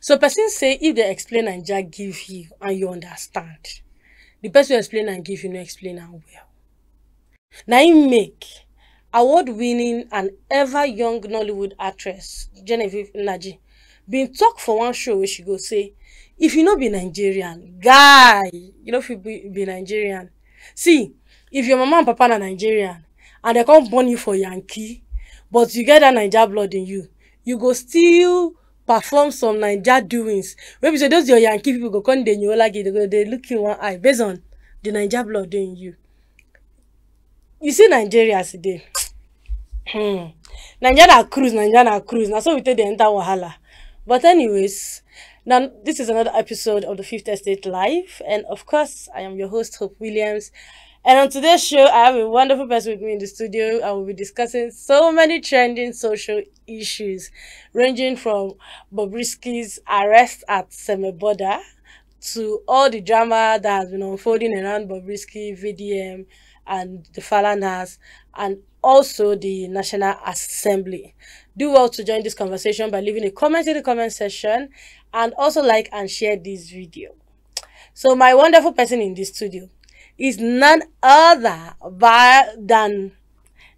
So person say if they explain Naija give you and you understand, the person who explain and give you no explain am well. Na im make award-winning and ever-young Nollywood actress Genevieve Nnaji been talk for one show where she go say, if you no be Nigerian, guy, you no fit be Nigerian. See, if your mama and papa na Nigerian and they come born you for Yankee, but you get that Naija blood in you, you go still perform some Naija doings. Maybe say those your Yankee people go come dey nyola they go dey look in one eye based on the Naija blood in you. You see Nigeria today. Naija na cruise. Now so we take the enter wahala. But anyways, now this is another episode of the Fifth Estate Live, and of course, I am your host Hope Williams. And on today's show, I have a wonderful person with me in the studio. I will be discussing so many trending social issues, ranging from Bobrisky's arrest at Semeboda to all the drama that has been unfolding around Bobrisky, VDM, and the Falanas, and also the National Assembly. Do well to join this conversation by leaving a comment in the comment section, and also like and share this video. So my wonderful person in this studio is none other than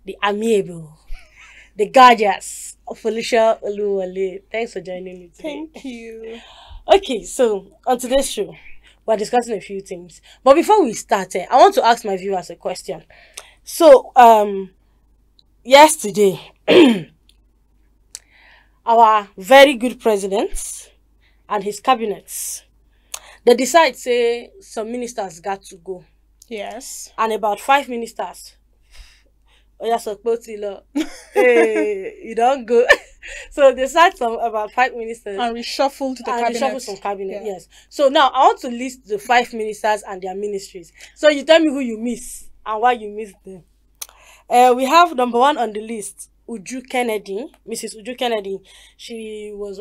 the amiable, the gorgeous Felicia Oluwole. Thanks for joining me today. Thank you. Okay, so on today's show, we're discussing a few things. But before we start, I want to ask my viewers a question. So, yesterday, our very good president and his cabinets, they decide, say, some ministers got to go. Yes. And about 5 ministers. Oh, yeah, so hey, you don't go. So they sacked about 5 ministers. And reshuffled the cabinet. Reshuffled some cabinet, yeah. Yes. So now I want to list the 5 ministers and their ministries. So you tell me who you miss and why you miss them. We have number 1 on the list, Uju Kennedy, Mrs. Uju Kennedy. She was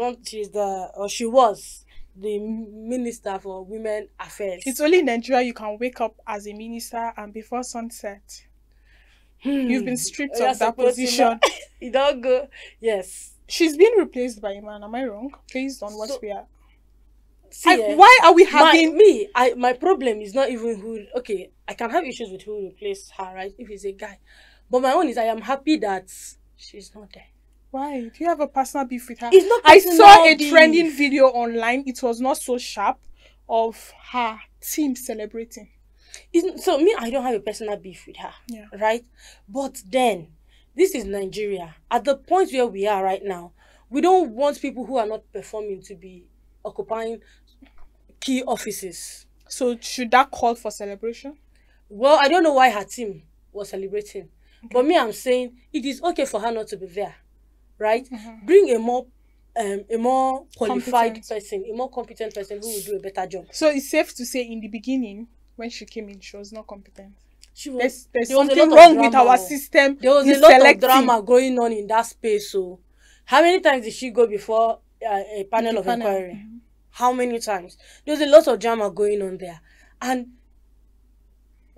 the Minister for Women Affairs. It's only in Nigeria you can wake up as a minister and before sunset. You've been stripped of that position. You don't go. Yes. She's been replaced by a man. Am I wrong? Based on what we are. See, why are we having my problem is not even who. Okay, I can have issues with who replaced her, right? If it's a guy, but my own is I am happy that she's not there. Why? Do you have a personal beef with her? It's not. I saw a trending video online. It was not so sharp, of her team celebrating. So me, I don't have a personal beef with her. Yeah. Right? But then, this is Nigeria. At the point where we are right now, we don't want people who are not performing to be occupying key offices. So should that call for celebration? Well, I don't know why her team was celebrating. Okay. But me, I'm saying it is okay for her not to be there. Right? Bring a more qualified person, a more competent person who will do a better job. So it's safe to say in the beginning, when she came in, she was not competent. There's something wrong with our system. There was a lot of drama going on in that space. So how many times did she go before a panel of inquiry? How many times? There was a lot of drama going on there. And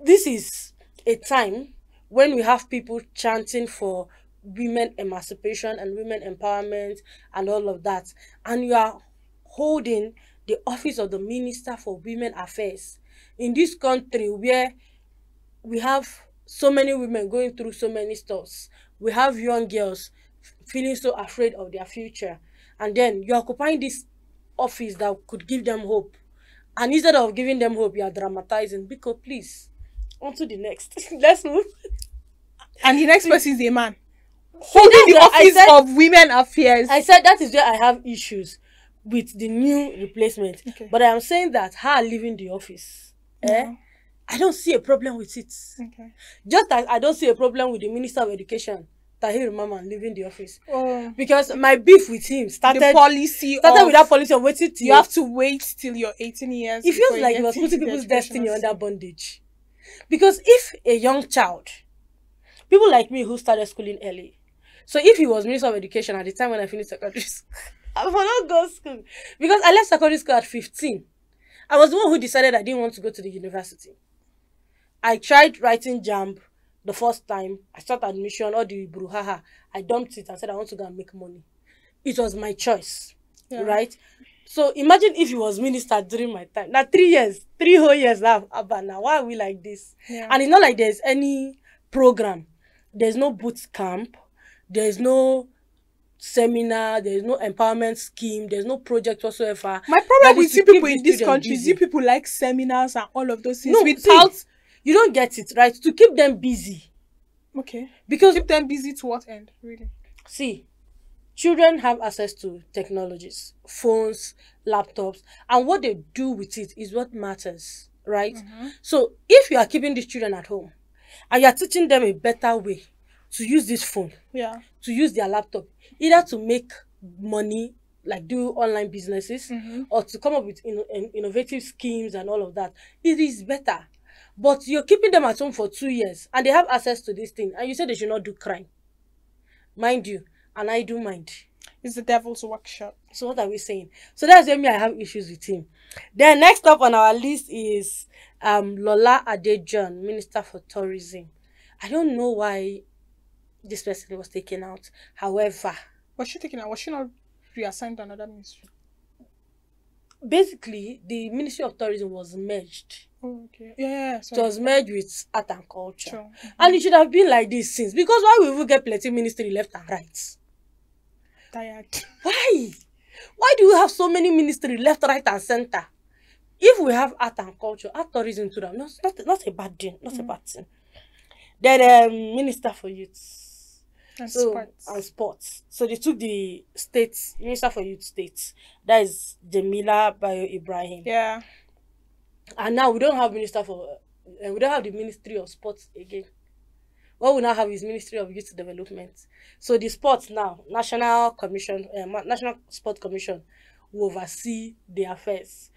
this is a time when we have people chanting for women emancipation and women empowerment and all of that, and you are holding the office of the Minister for Women Affairs in this country where we have so many women going through so many stuff. We have young girls feeling so afraid of their future, and then you're occupying this office that could give them hope, and instead of giving them hope, you are dramatizing. Because please, on to the next. Let's move. And the next person is a man holding the office of Women Affairs. I said that is where I have issues with the new replacement. Okay. But I am saying that her leaving the office, I don't see a problem with it. Okay. Just as I don't see a problem with the Minister of Education, Tahir Maman, leaving the office. Because my beef with him started with that policy of waiting till you have to wait till you're 18 years. It feels like he was putting people's destiny under bondage. Because if a young child, people like me who started schooling early, so if he was Minister of Education at the time when I finished secondary school, I would not go to school. Because I left secondary school at 15. I was the one who decided I didn't want to go to the university. I tried writing JAMB the first time. I started admission, all the brouhaha. I dumped it and said I want to go and make money. It was my choice, right? So imagine if he was minister during my time. Now 3 years, 3 whole years now. Abba, now why are we like this? Yeah. And it's not like there's any program. There's no boot camp. There's no seminar. There's no empowerment scheme. There's no project whatsoever. My problem with you people in this country is you people like seminars and all of those things without... See, you don't get it, right? To keep them busy. Okay. Because keep them busy to what end, really? See, children have access to technologies, phones, laptops, and what they do with it is what matters, right? So if you are keeping these children at home and you are teaching them a better way to use this phone, to use their laptop, either to make money, like do online businesses, or to come up with innovative schemes and all of that, it is better. But you're keeping them at home for 2 years and they have access to this thing, and you say they should not do crime. Mind you, and I do mind. It's the devil's workshop. So what are we saying? So that's why I have issues with him. Then next up on our list is Lola Adejon, Minister for Tourism. I don't know why this person was taken out. However, was she taken out? Was she not reassigned to another ministry? Basically, the Ministry of Tourism was merged. Oh, okay. Yeah. It was merged with art and culture. Sure. And it should have been like this since. Because why will we get plenty ministry left and right? Tired. Why? Why do we have so many ministry left, right, and center? If we have art and culture, art tourism to them, not a bad thing. Not a bad thing. Then Minister for Youth. And sports. So they took the states, Minister for Youth states. That is Jamila Bayo Ibrahim. Yeah. And now we don't have we don't have the Ministry of Sports again. What we now have is Ministry of Youth Development. So the sports now, National Sport Commission will oversee the affairs.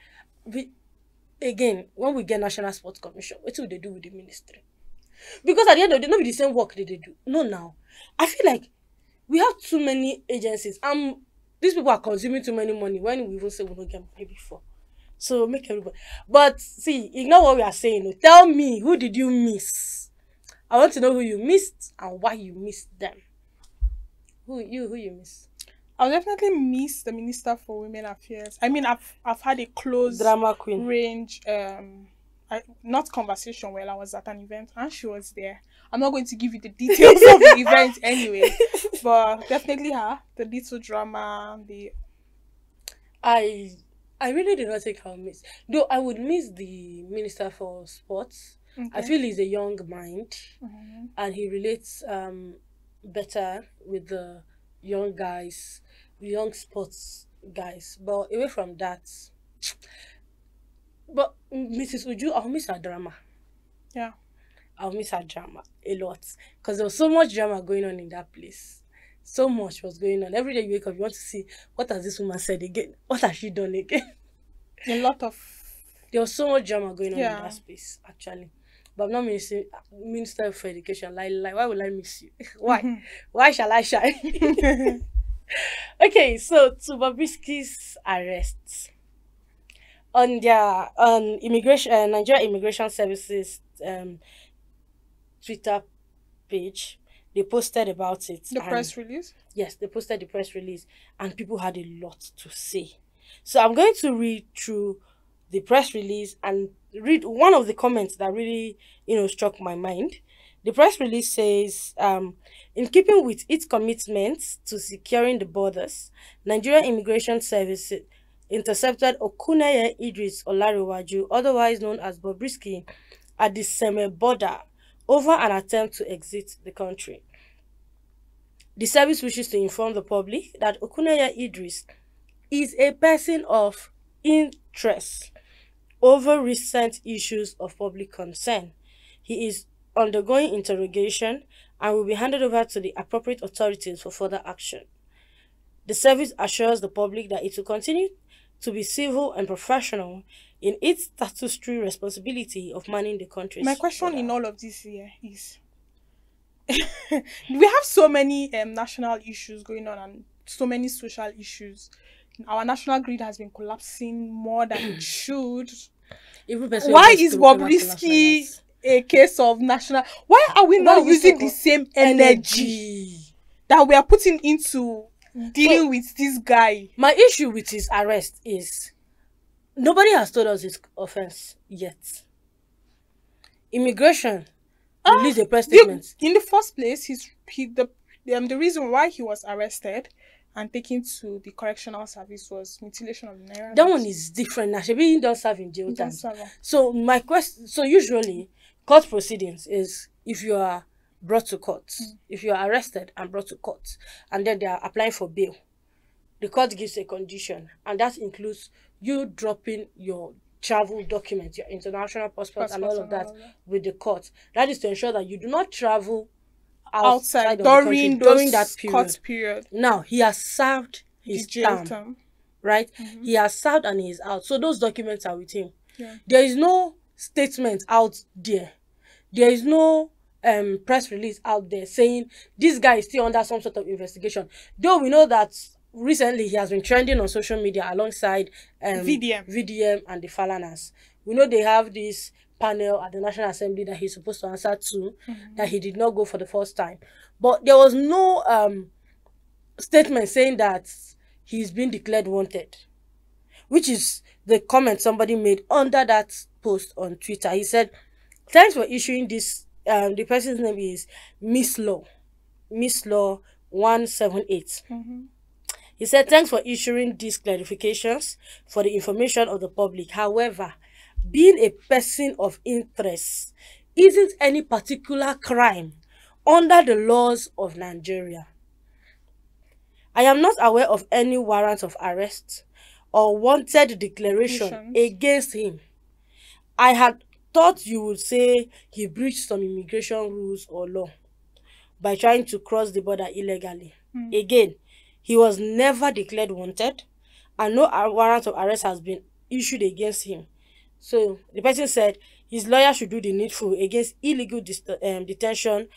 Again, when we get National Sport Commission, what will they do with the ministry? Because at the end of the day, not be the same work they do. No, now. I feel like we have too many agencies. These people are consuming too many money when we even say we don't get money before. So make everybody. But see, ignore what we are saying. Tell me, who did you miss? I want to know who you missed and why you missed them. Who you miss? I'll definitely miss the Minister for Women Affairs. I mean, I've had a close drama queen range not conversation while I was at an event and she was there. I'm not going to give you the details of the event anyway, but definitely her, the little drama, I really did not think I'll miss. Though I would miss the Minister for Sports. Okay. I feel he's a young mind and he relates better with the young guys, young sports guys. But away from that, but Mrs. Uju, I'll miss her drama. Yeah. I'll miss her drama a lot. Because there was so much drama going on in that place. So much was going on. Every day you wake up, you want to see, what has this woman said again? What has she done again? There was so much drama going on in that space, actually. But I'm not Minister for Education. Like, why will I miss you? Why? Why shall I shine? Okay, so to Bobrisky's arrests. On their Nigeria Immigration Services Twitter page, they posted about it. The press release? Yes, they posted the press release and people had a lot to say. So I'm going to read through the press release and read one of the comments that really, struck my mind. The press release says, in keeping with its commitments to securing the borders, Nigeria Immigration Services intercepted Okuneye Idris Olarewaju, otherwise known as Bobrisky, at the Seme border over an attempt to exit the country. The service wishes to inform the public that Okuneye Idris is a person of interest over recent issues of public concern. He is undergoing interrogation and will be handed over to the appropriate authorities for further action. The service assures the public that it will continue to be civil and professional in its statutory responsibility of manning the country. My question in all of this here is, we have so many national issues going on and so many social issues. Our national grid has been collapsing more than it should. Why is Bobrisky a case of national? Why are we not using the same energy that we are putting into dealing with this guy. My issue with his arrest is nobody has told us his offense yet. Immigration released a press statement. In the first place, the reason why he was arrested and taken to the correctional service was mutilation of the naira. That one is different. Now, he does serve in jail time. So my question, so usually court proceedings is if you are brought to court, if you are arrested and brought to court, and then they are applying for bail, the court gives a condition, and that includes you dropping your travel documents, your international passport and all of that with the court. That is to ensure that you do not travel outside of during the country during that court period. Now, he has served his term, right? He has served and he is out. So those documents are with him. Yeah. There is no statement out there. There is no press release out there saying this guy is still under some sort of investigation. Though we know that recently he has been trending on social media alongside VDM and the Falanas. We know they have this panel at the National Assembly that he's supposed to answer to, that he did not go for the first time. But there was no statement saying that he's been declared wanted, which is the comment somebody made under that post on Twitter. He said, thanks for issuing this. The person's name is Miss Law 178. He said, thanks for issuing these clarifications for the information of the public. However, being a person of interest isn't any particular crime under the laws of Nigeria. I am not aware of any warrant of arrest or wanted declaration against him. I had thought you would say he breached some immigration rules or law by trying to cross the border illegally. Again, he was never declared wanted and no warrant of arrest has been issued against him. So the person said his lawyer should do the needful against illegal detention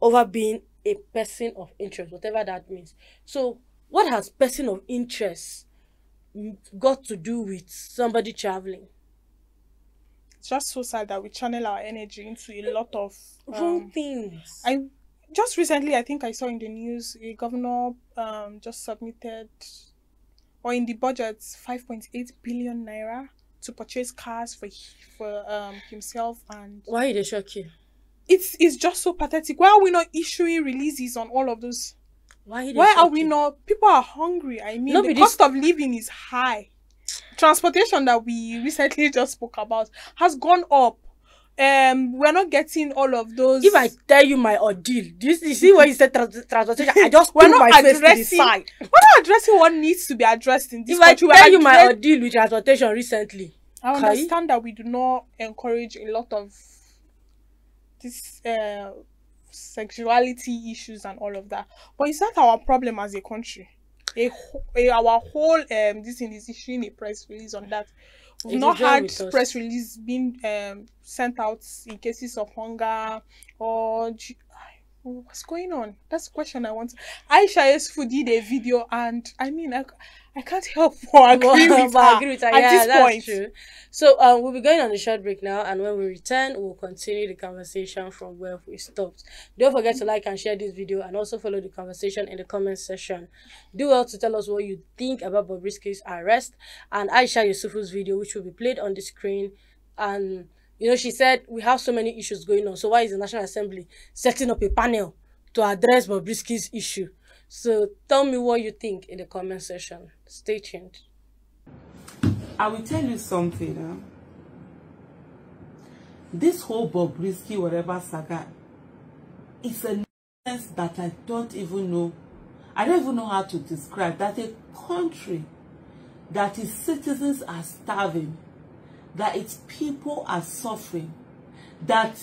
over being a person of interest, whatever that means. So what has person of interest got to do with somebody traveling? It's just so sad that we channel our energy into a lot of wrong things. Just recently, I think I saw in the news, a governor just submitted, or in the budget, 5.8 billion naira to purchase cars for himself. And why did they shock you? It's just so pathetic. Why are we not issuing releases on all of those? Why are we not? People are hungry. I mean, the cost of living is high. Transportation that we recently just spoke about has gone up. We're not getting all of those. If I tell you my ordeal, you see when you said transportation, I just put my face to the side. We're not addressing what needs to be addressed in this country. If I tell you my ordeal with transportation recently, I understand that we do not encourage a lot of this sexuality issues and all of that, but is that our problem as a country? Our whole this thing is issuing a press release on that. We've not had press release being sent out in cases of hunger or what's going on. That's the question I want. Aisha Yesufu did a video, and I mean, I can't help but agree with her at this point. True. So we'll be going on a short break now, and when we return, we'll continue the conversation from where we stopped. Don't forget to like and share this video, and also follow the conversation in the comment section. Do well to tell us what you think about Bobrisky's arrest and Aisha Yesufu's video, which will be played on the screen. And you know, she said we have so many issues going on, so why is the National Assembly setting up a panel to address Bobrisky's issue? So tell me what you think in the comment section. Stay tuned. I will tell you something. This whole Bobrisky whatever saga is a nonsense that I don't even know. I don't even know how to describe that. A country that its citizens are starving, that its people are suffering, that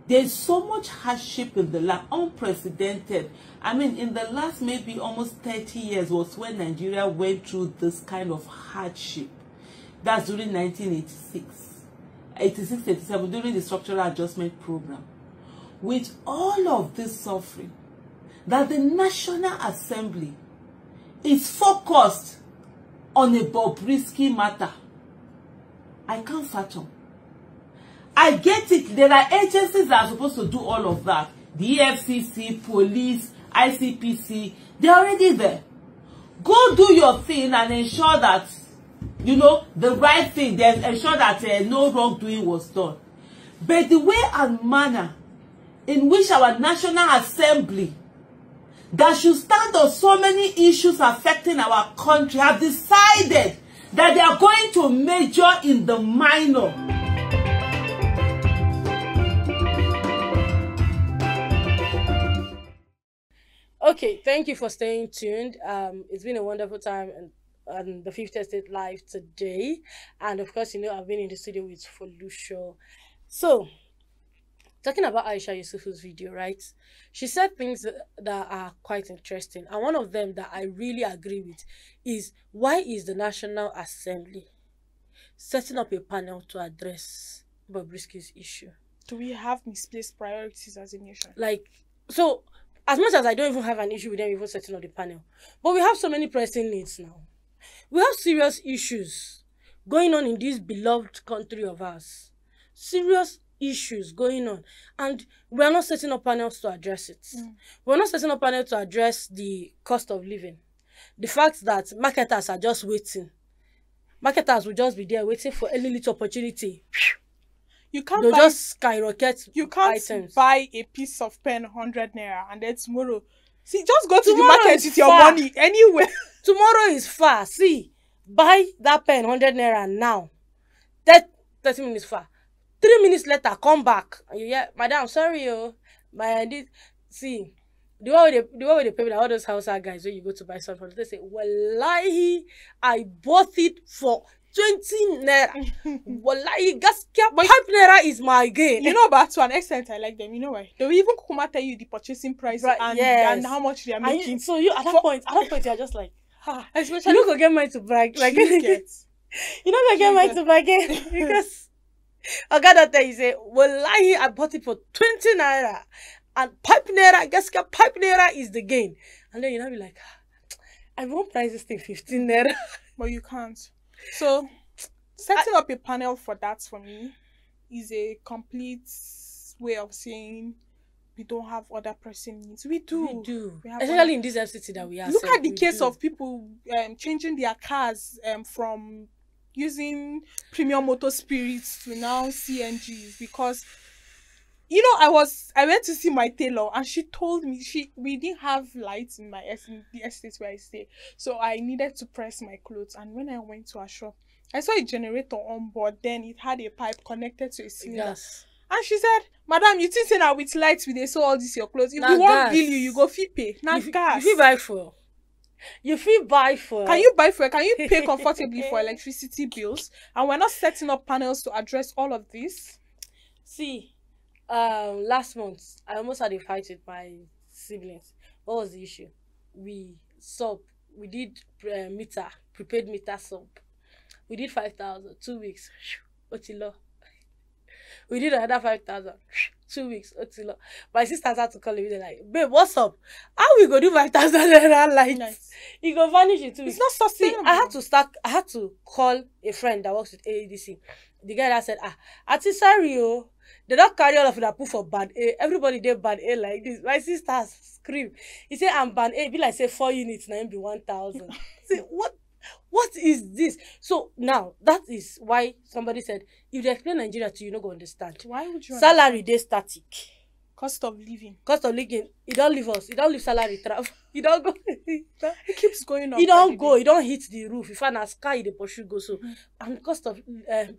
there's so much hardship in the land, unprecedented. I mean, in the last maybe almost 30 years was when Nigeria went through this kind of hardship. That's during 1986, 86, 87, during the structural adjustment program. With all of this suffering, that the National Assembly is focused on a Bobrisky matter. I can't fathom. I get it. There are agencies that are supposed to do all of that. The EFCC, police, ICPC, they're already there. Go do your thing and ensure that, you know, the right thing, then ensure that no wrongdoing was done. But the way and manner in which our National Assembly that should stand on so many issues affecting our country have decided that they are going to major in the minor. Okay, thank you for staying tuned. It's been a wonderful time on the Fifth Estate Live today. And of course, you know, I've been in the studio with Folusho. So, talking about Aisha Yusufu's video, right? She said things that are quite interesting. And one of them that I really agree with is, why is the National Assembly setting up a panel to address Bobrisky's issue? Do we have misplaced priorities as a nation? Like, so, as much as I don't even have an issue with them even setting up the panel, but we have so many pressing needs now. We have serious issues going on in this beloved country of ours. Serious issues going on, and we are not setting up panels to address it. We're not setting up panels to address the cost of living. The fact that marketers are just waiting. Marketers will just be there waiting for any little opportunity. You can't They'll just skyrocket. You can't items. buy a piece of pen 100 naira and then tomorrow. See, just go to the market with your money anywhere. Tomorrow is far. See, buy that pen 100 naira now. 30 minutes far. 3 minutes later, come back. And you hear, madam, sorry, see, the way they pay all those Hausa guys when you go to buy something, they say, wallahi, I bought it for 20 naira. Wallahi, gaskia 5 naira is my gain. You know, but to an extent, I like them. You know why? They will even kuma tell you the purchasing price, right, and how much they are making. So you at that point, you're just like, especially you don't go get mine to brag. Like, you don't go get mine to brag because I got that you say, wallahi, I bought it for 20 naira. And 5 naira, guess what? 5 naira is the gain. And then you'll be like, I won't price this thing 15 naira. But you can't. So, setting up a panel for that for me is a complete way of saying we don't have other pressing needs. We do. Especially in this FCT that we are. Look at the case of people changing their cars from using premium motor spirits to now CNGs, because you know I went to see my tailor and she told me we didn't have lights in the estate where I stay, so I needed to press my clothes, and when I went to a shop I saw a generator on board, then it had a pipe connected to a cylinder. Yes. And she said, madam, you think say now with lights we they saw all this your clothes, if you want bill you go fee pay. Now gas. You buy for. You feel buy for. Can you buy for? Can you pay comfortably for electricity bills? And we're not setting up panels to address all of this. See, last month I almost had a fight with my siblings. What was the issue? We did prepaid meter sub. We did 5,000, 2 weeks. Otilo. We did another 5,000, 2 weeks. Otilo. My sisters had to call me. They're like, babe, what's up? How we go do 5,000 naira light? Nice. You go vanish in 2 weeks. It's not sustainable. I had to call a friend that works with AADC. The guy that said, Ati sorry, they don't carry all of that put for band A. Everybody did band A like this. My sisters scream. He said, I'm band A. Be like, say 4 units, now be 1,000. Say, what is this? So now that is why somebody said, if they explain Nigeria to you, no go understand. Why would you salary they static? Cost of living. It don't leave us. It don't leave salary travel. It don't go. It keeps going up. It don't go. It don't hit the roof. If I sky the pursue go so. And cost of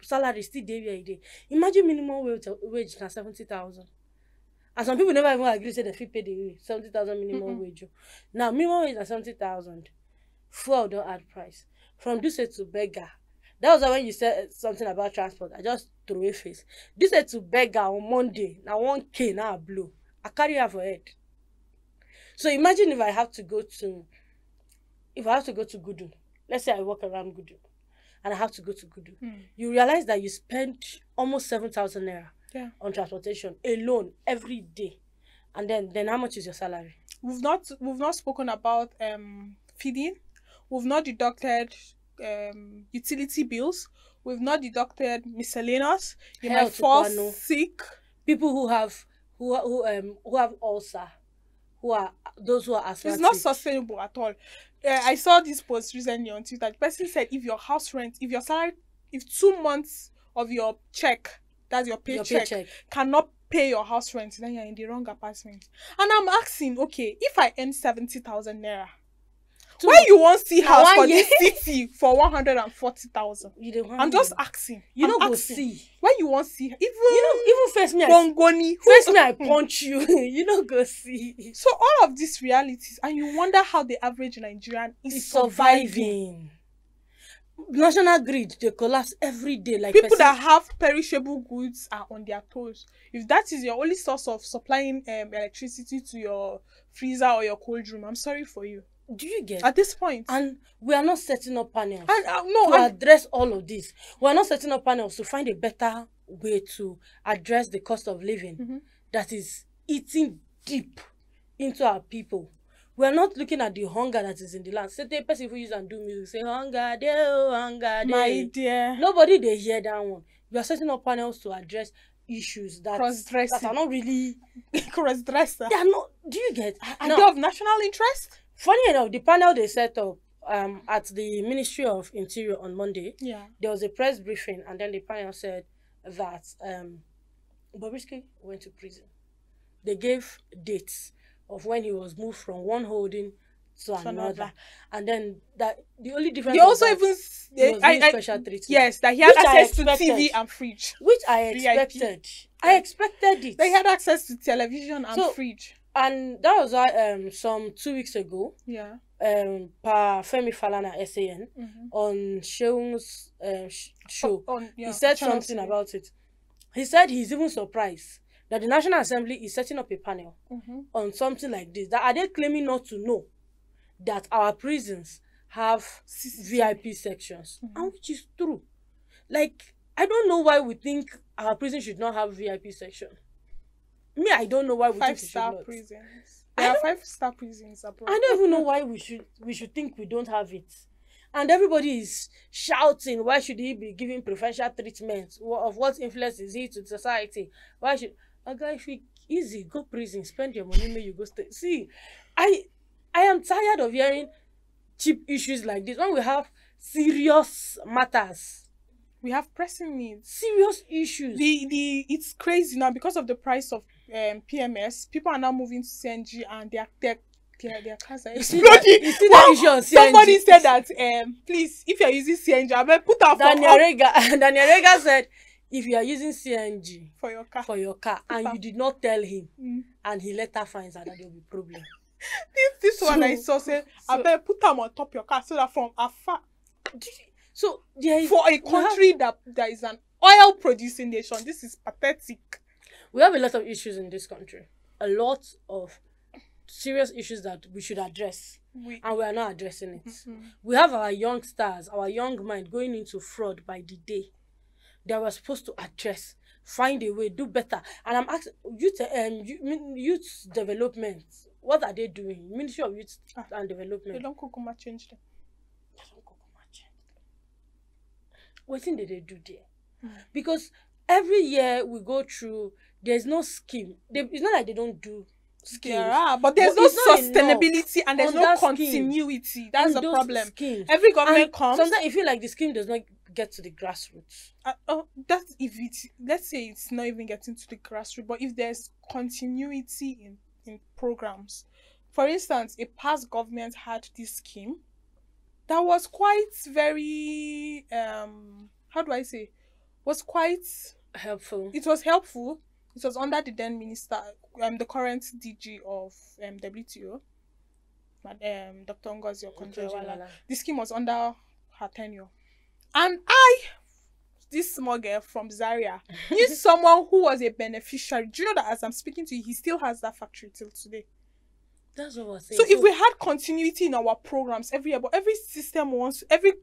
salary still day by day. Imagine minimum wage na 70,000. And some people never even agree say they fit pay the 70,000 minimum wage. Now minimum wage na 70,000. Fuel don't add price. From this to beggar. That was when you said something about transport. I just threw a face. This to beggar on Monday. Now 1K now blue. I carry her for head. So imagine if I have to go to Gudu. Let's say I walk around Gudu and I have to go to Gudu. You realize that you spend almost 7,000 naira on transportation alone every day. And then how much is your salary? We've not spoken about feeding. We've not deducted utility bills. We've not deducted miscellaneous. You might fall sick. People who have ulcer, those who are asthmatic. It's not sustainable at all. I saw this post recently on Twitter. The person said if your house rent, if your salary, if 2 months of your check, that's your paycheck, cannot pay your house rent, then you're in the wrong apartment. And I'm asking, okay, if I earn 70,000 naira, why you won't see house for this city for 140,000? I'm just asking. You don't go see. Why you won't see? Even face me, I punch you. You don't go see. So all of these realities, and you wonder how the average Nigerian is surviving. National grid, they collapse every day. Like people that have perishable goods are on their toes. If that is your only source of supplying electricity to your freezer or your cold room, I'm sorry for you. Do you get at this point? And we are not setting up panels to address all of this. We are not setting up panels to find a better way to address the cost of living that is eating deep into our people. We are not looking at the hunger that is in the land. Say the person who use and do music say hunger there, oh, hunger there. My dear, nobody they hear that one. We are setting up panels to address issues that are not really cross-dresser. They are not. Do you get? Are they of national interest? Funny enough, the panel they set up at the Ministry of Interior on Monday, there was a press briefing, and then the panel said that Bobrisky went to prison. They gave dates of when he was moved from one holding to another. And then that the only difference they also even special treatment. Yes, that he had access to TV and fridge. Which I expected. I expected it. They had access to television and fridge. And that was why some 2 weeks ago, Pa Femi Falana SAN on Sheung's show, he said something about it. He said he's even surprised that the National Assembly is setting up a panel on something like this. That are they claiming not to know that our prisons have VIP sections, and which is true. Like, I don't know why we think our prison should not have VIP section. Me, I don't know why we think we should not. 5-star prisons. There are 5-star prisons abroad. I don't even know why we should think we don't have it. And everybody is shouting, why should he be giving preferential treatment? Of what influence is he to society? Why should a guy feel easy, go prison, spend your money, may you go stay. See, I am tired of hearing cheap issues like this. When we have serious matters, we have pressing needs, serious issues. It's crazy now because of the price of PMS. People are now moving to CNG, and their cars are exploding. Somebody said that please, if you are using CNG, I mean, put out Daniel Rega said, if you are using CNG for your car and you did not tell him, and he later finds out that there will be problem. This one I saw said, I better put them on top of your car so that from afar. So for a country that is an oil producing nation, this is pathetic. We have a lot of issues in this country. A lot of serious issues that we should address. And we are not addressing it. We have our young stars, our young mind going into fraud by the day. They were supposed to address, find a way, do better. And I'm asking youth development. What are they doing? Ministry of Youth and Development. They don't Kokoma change them. What thing did they do there? Because every year we go through, there's no scheme. It's not like they don't do schemes. Yeah, but there's no sustainability and there's no continuity. That's the problem. Schemes. Every government comes. Sometimes you feel like the scheme does not get to the grassroots. That's if let's say it's not even getting to the grassroots, but if there's continuity in programs. For instance, a past government had this scheme that was quite very how do I say? Was quite helpful. It was helpful. It was under the then minister, the current DG of WTO, Dr. Ngozi Okonjo-Iweala. The scheme was under her tenure. And this small girl from Zaria, knew someone who was a beneficiary. Do you know that as I'm speaking to you, he still has that factory till today? That's what I was saying. So if we had continuity in our programs every year, but every system every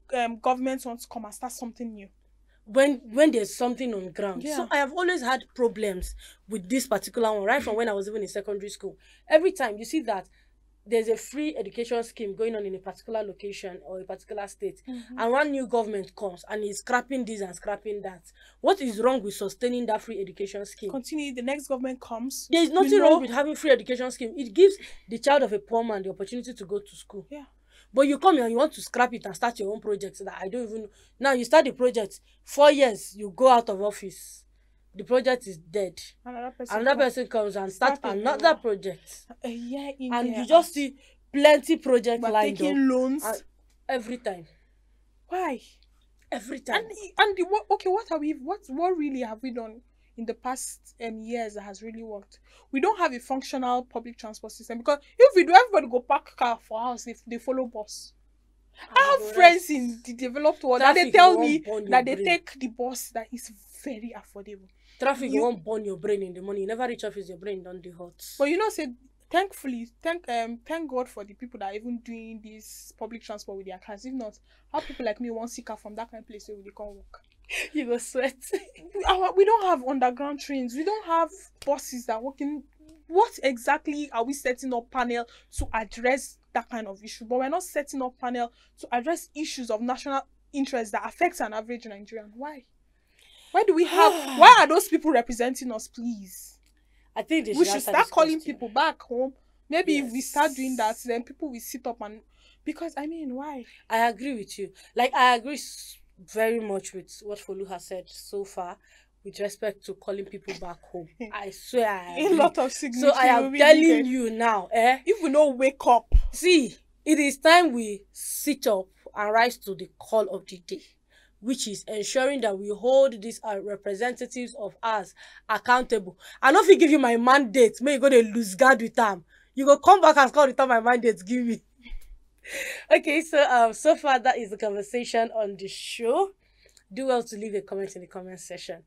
government wants to come and start something new. When there's something on ground. Yeah. So I have always had problems with this particular one, right from when I was even in secondary school. Every time you see that there's a free education scheme going on in a particular location or a particular state, and one new government comes and is scrapping this and scrapping that. What is wrong with sustaining that free education scheme? Continue. The next government comes. There is nothing wrong with having free education scheme. It gives the child of a poor man the opportunity to go to school. Yeah. But you come here and you want to scrap it and start your own project that I don't even know. Now you start the project, 4 years, you go out of office. The project is dead. Another person comes and start another project. A year in and there you just see plenty projects lined up. Taking loans every time. Why? Every time. And what really have we done in the past years that has really worked? We don't have a functional public transport system, because if we do, everybody go park car for house if they follow bus. I have friends in the developed world that they tell me that they take the bus that is very affordable. Traffic won't burn your brain in the morning. You never reach office, your brain don't do hot. But say, thankfully, thank God for the people that are even doing this public transport with their cars. If not, how people like me want to see car from that kind of place where they can't walk. You go sweat. We don't have underground trains. We don't have buses that work in. What exactly are we setting up panel to address that kind of issue? But we're not setting up panel to address issues of national interest that affects an average Nigerian. Why? Why do we have? Why are those people representing us, please? I think we should start calling people back home. Maybe if we start doing that, then people will sit up and... Because, why? I agree with you. I agree very much with what Folu has said so far with respect to calling people back home. I swear I agree. A lot of significance. So I am telling you now, if we don't wake up. See, it is time we sit up and rise to the call of the day, which is ensuring that we hold these representatives of us accountable. I no fit give you my mandate, may you go to lose guard with them. You go come back and call return my mandate, give me. Okay, so far that is the conversation on the show. Do well to leave a comment in the comment section.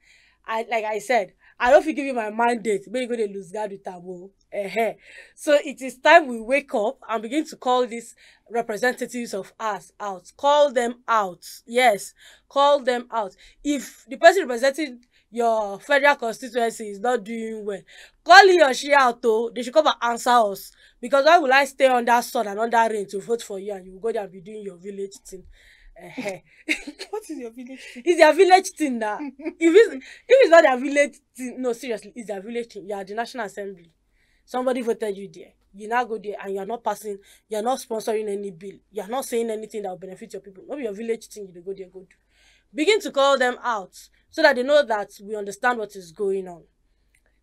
Like I said, I don't fit give you my mandate, may you go to lose guard with them. So it is time we wake up and begin to call these representatives of us out. Call them out. Yes, call them out. If the person representing your federal constituency is not doing well, call he or she out though. They should come and answer us. Because why will I stay under sun and under rain to vote for you and you will go there and be doing your village thing? What is your village thing? It's their village thing now. If it's not their village thing, no, seriously, it's their village thing. You are the National Assembly. Somebody voted you there. You now go there and you are not passing, you are not sponsoring any bill. You are not saying anything that will benefit your people. Maybe your village thing, you go there, go do. Begin to call them out so that they know that we understand what is going on.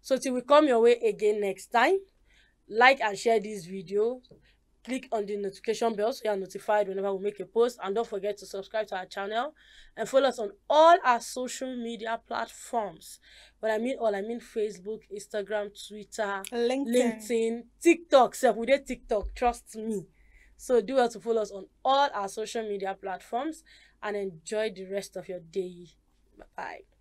So till we come your way again next time, like and share this video. Click on the notification bell so you are notified whenever we make a post. And don't forget to subscribe to our channel and follow us on all our social media platforms. When I mean all, I mean Facebook, Instagram, Twitter, LinkedIn, TikTok. So we did TikTok, trust me. So do well to follow us on all our social media platforms and enjoy the rest of your day. Bye-bye.